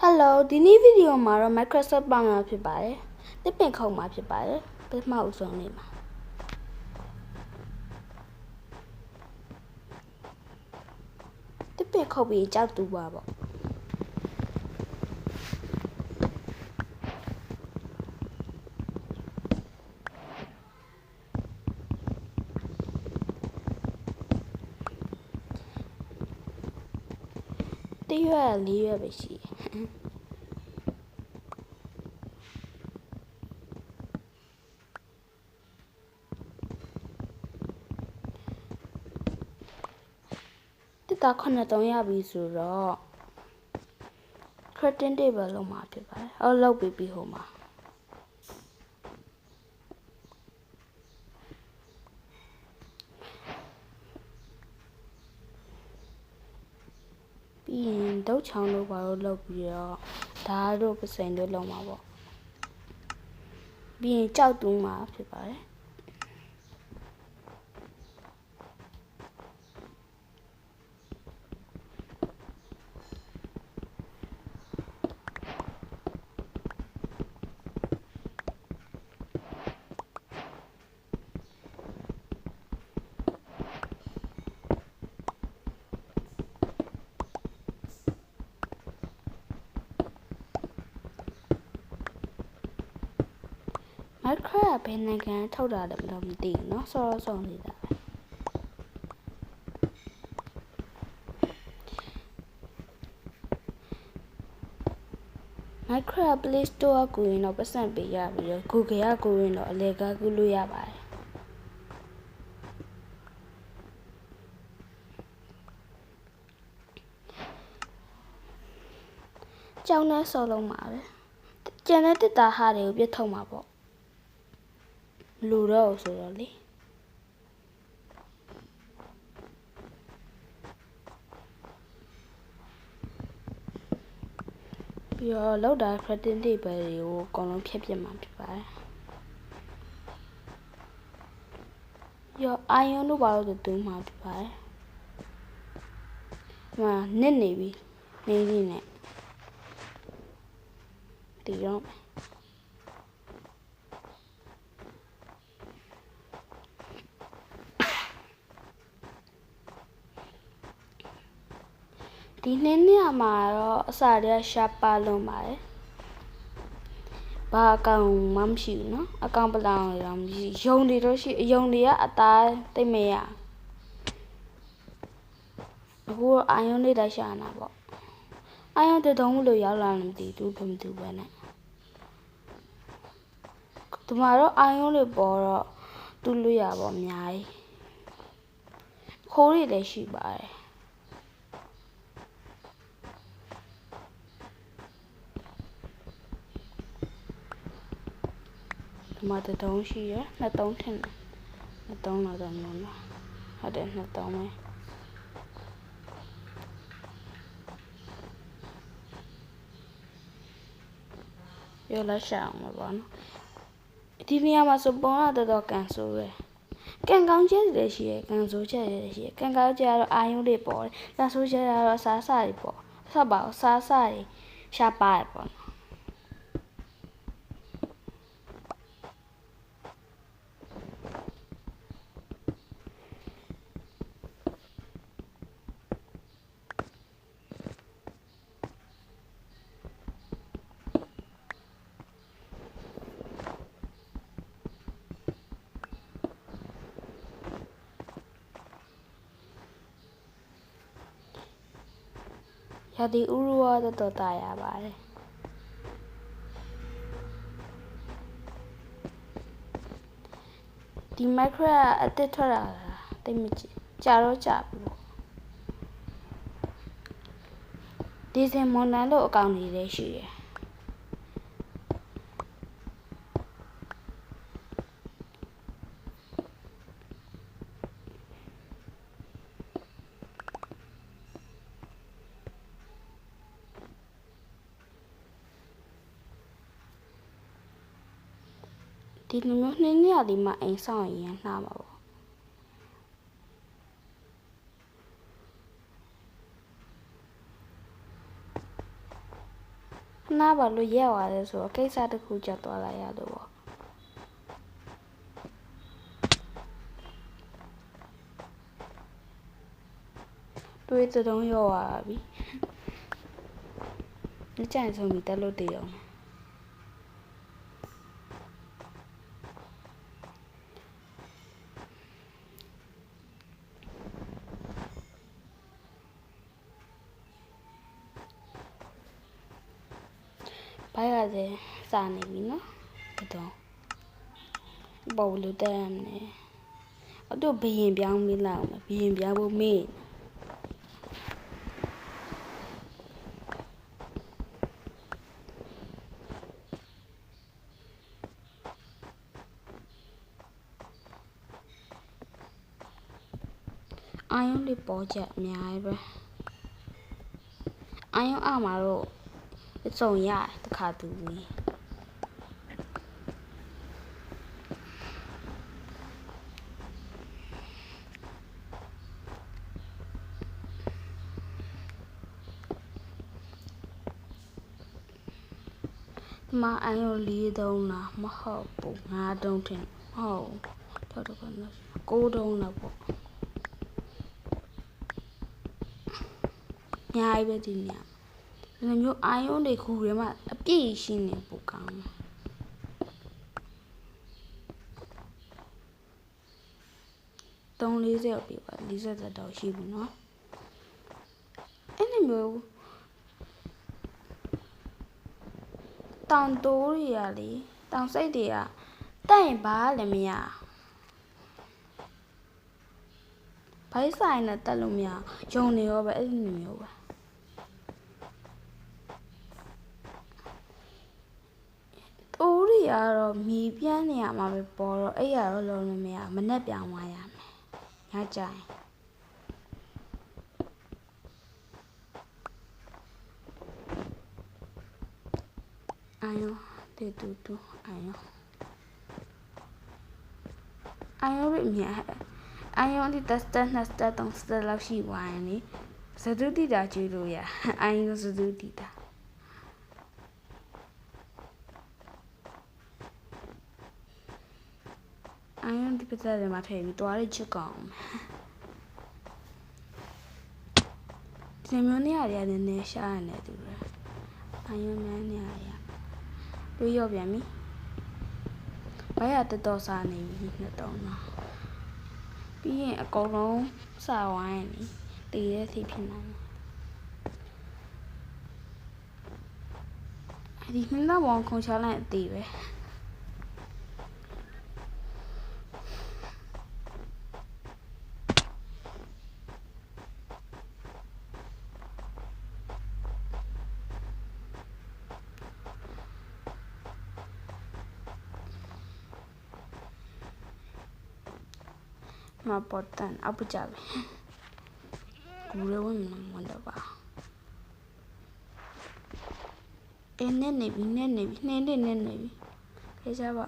Hello ဒီနေ့ဗီဒီယိုမှာတော့ Microsoft ပေါင်းမှာဖြစ်ပါတယ်။တစ်ပင်ခုံမှာဖြစ်ပါတယ်။ပထမဦးဆုံးလေးမှာတစ်ပင်ခုတ်ပြီးကြောက်တူပါပေါ့။တစ်ရွက်၄ရွက်ပဲရှိတယ်တစ်သား93ရပြီဆိုတော့ crafting table လုံးမှာဖြစ်ပါတယ်။အော်လောက်ပြီးဟိုမှာပြီးရင်ဒုတ်ချောင်းတို့ဘာလို့လောက်ပြီးတော့ဓာတ်တို့ပစိန်တို့လုံးမှာပေါ့ပြီးရင်ကြောက်တူးမှာဖြစ်ပါတယ်Minecraft ဘယ်နိုင်ငံထုတ်တာလဲမသိဘူးเนาะစောစောနေတာပဲMinecraft Play Store ကိုရင်တော့ပတ်စံပေးရပြီးတော့ Google ကကိုရင်တော့အလဲကားကူးလို့ရပါတယ်ကြောင်းနဲ့စောလုံးပါပဲကျန်တဲ့တစ်သားဟာတွေကိုပြတ်ထုတ်မှာပေါ့လူတော့ဆိုတော့လေပြီးတော့လောက်တာ crafting table တွေကိုအကုန်လုံးဖြတ်ပြမှာဖြစ်ပါတယ်ရော iron တို့ဘာလို့တူးမှာဖြစ်ပါတယ်ဟာနစ်နေပြီနေနေနဲ့ဒီတော့ဒီနေ့မှာတော့အစာတွေကရှာပါလုံးပါတယ်ဘာအကောင်မှမရှိဘူးเนาะအကောင်ပလောင်တွေတော့မရှိယုံတွေတော့ရှိယုံတွေကအသားတိတ်မရအခုအာယုံလေးတရှာနာပေါ့အာယုံတတုံးလို့ရောက်လာနေမသိဘူးမသိဘူးပဲနဲ့ဒီမှာတော့အာယုံလေးပေါ်တော့တူးလို့ရပါအများကြီးခိုးတွေလည်းရှိပါတယ်ဒီမှာတတုံးရှိရနှစ်တုံးထင်တယ်နှစ်တုံးတော့တော့နော်ဟုတ်တယ်နှစ်တုံးပဲရလာရှာအောင်ပါနော်ဒီနေရာမှာစပုံးတော့ကန်ဆိုးရယ်ကန်ကောင်းချက်တွေရှိရယ်ကန်ဆိုးချက်တွေရှိရယ်ကန်ကောင်းချက်ကတော့အာယုံတွေပေါ်တယ်ကန်ဆိုးချက်ကတော့စားစတွေပေါ်ဆက်ပါစားစတွေရှာပါတယ်ပေါ့ရာသီဥတုတော့တာရပါတယ်ဒီ Minecraft အတစ်ထွက်လာတာတိတ်မကြာတော့ကြာပြီပေါ့ဒီစင်မွန်တန်လို့အကောင့်တွေလည်းရှိတယ်ဒီလိုမျိုးနှစ်နေရာဒီမှာအိမ်ဆောင်ရင်နှားပါပေါ့ နားပါလို့ရက်သွားတယ်ဆိုတော့ကိစ္စတစ်ခုကြောက်သွားလိုက်ရလို့ပေါ့တွေးတုံးရောပါပြီဒီကြိုင်ဆုံးပြီးတက်လို့တည်အောင်ဘာရလဲစာနေပြီနော်တော့ပေါ်လို့တက်ရမယ်အတူဘရင်ပြောင်းမလောက်မယ်ဘရင်ပြောင်းဖို့မေးအာယုံလေးပေါ်ချက်အများကြီးပဲအာယုံအမှာတော့စုံရတခါတူကြီးမအာယုံ4တုံးလားမဟုတ်ဘူး5တုံးထင်ဟုတ်တော့တော့9တုံးတော့ပေါ့ညာကြီးပဲဒီညဒီလိုမျိုးအာယုံတွေခူတွေမှအပြည့်ရှိနေပို့ကောင်းတယ်340ပြပါ40တောင်ရှိပြီနော်အဲ့လိုမျိုးတောင်တိုးတွေကလေတောင်စိတ်တွေကတက်ရင်ဘာလည်းမရဘိုက်ဆိုင်နဲ့တက်လို့မရယုံနေရောပဲအဲ့လိုမျိုးပဲတိုးတွေကတော့မီးပြန်းနေရမှာပဲပေါ်တော့အဲ့ရတော့လုံးလို့မရမနဲ့ပြောင်းသွားရမယ်ညကြရင်အာယုံတေတူအာယုံရမြအာယုံဒီတက်2 လောက်ရှိသွားရင်လေဇဒုတိတာကျွေးလို့ရအာယုံဇဒုတိတာအာယုံဒီပတ်သက်တယ်မှာထည့်ပြီးတွားလေးချစ်ကောင်ဒီမျိုးနေရာတွေကနည်းနည်းရှားနေတယ်သူကအာယုံများနေရာတွေးရောက်ပြန်ပြီဘာရတော်စားနေပြီနှစ်တုံးတော့ပြီးရင်အကုန်လုံးစာဝိုင်းနေတည်တဲ့စီဖြစ်နေတယ်ဒီမင်းသားဘောင်ခုံချလိုက်အသေးပဲမပေါ်တန်အပကြပဲကူရဝင်မတော့ပါနေနေပြီခေကြပါ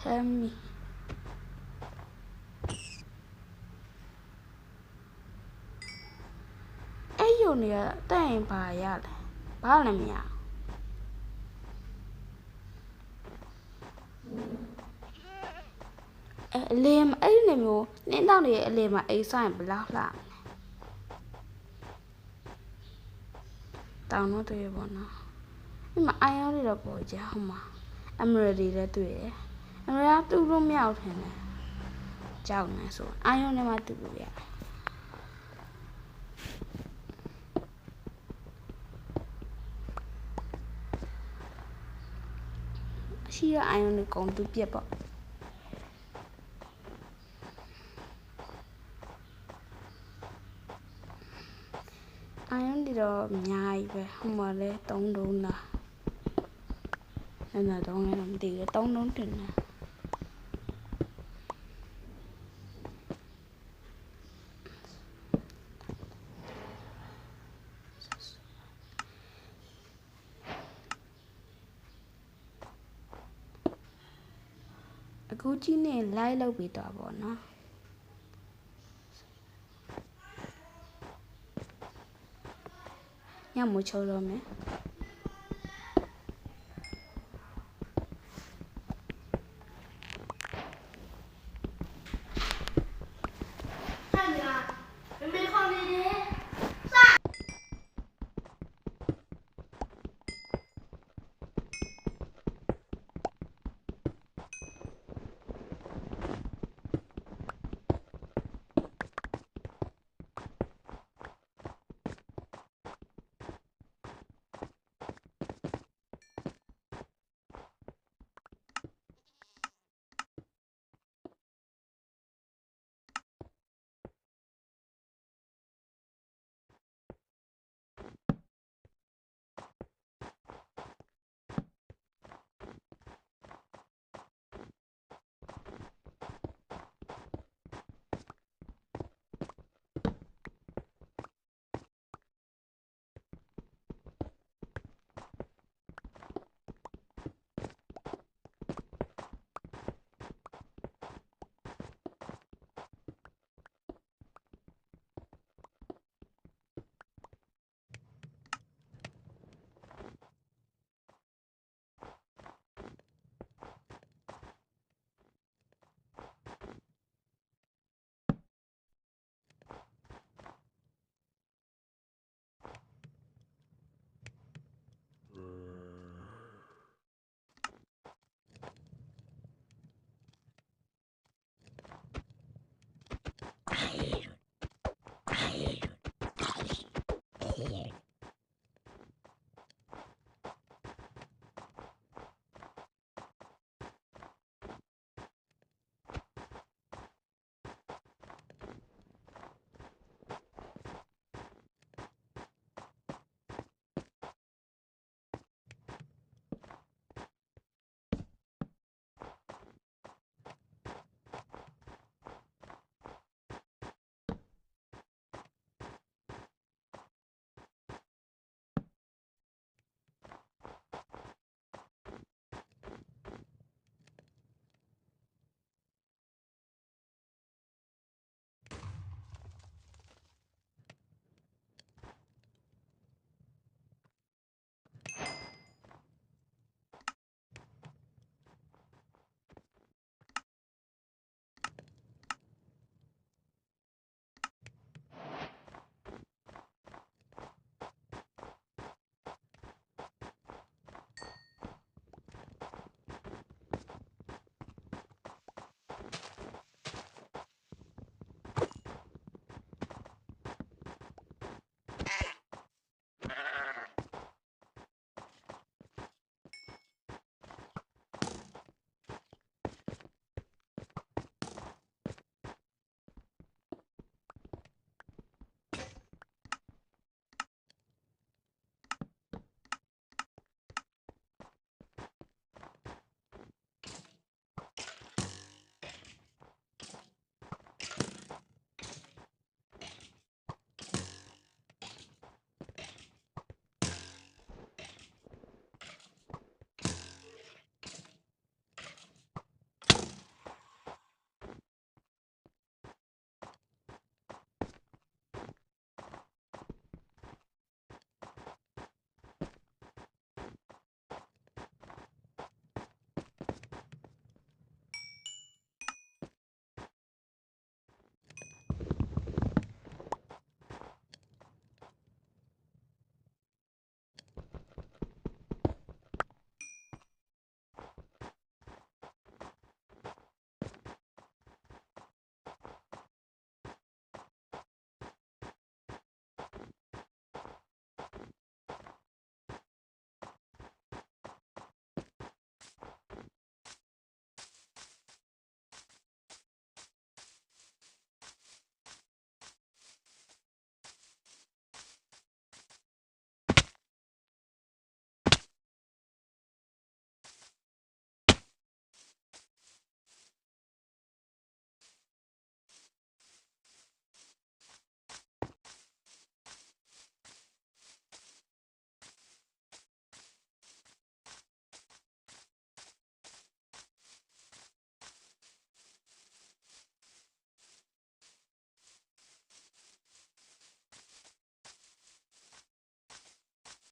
ဟမ်မီအဲ့ယုံနေရတဲ့ရင်ဘာရလဲဘာလည်းမရအလေအဲ့လိုမျိုးနင်းတောင်တွေအလေမှာအိမ်ဆိုင်ဘလောက်လှတောင်တော့တွေ့ရပါတော့ဒီမှာအိုင်ရောတွေတော့ပေါ်ကြဟိုမှာအမရဒီလည်းတွေ့တယ်အမရတူလို့မရောက်ထင်တယ်ကြောက်နေဆိုအိုင်ရောနဲ့မှတူလို့ရအရှိရအိုင်ရောနဲ့ကုန်တူပြက်ပေါ့အာယုံဒီတော့အများကြီးပဲဟိုမှာလဲ3တုံးလားအဲ့ဒါတော့လည်းမသိဘူး3တုံးတင်တယ်အခုကြီးနဲ့ live လုပ်ပြီးတော့ပေါ့နော်ညမို့ချိုးလို့မယ်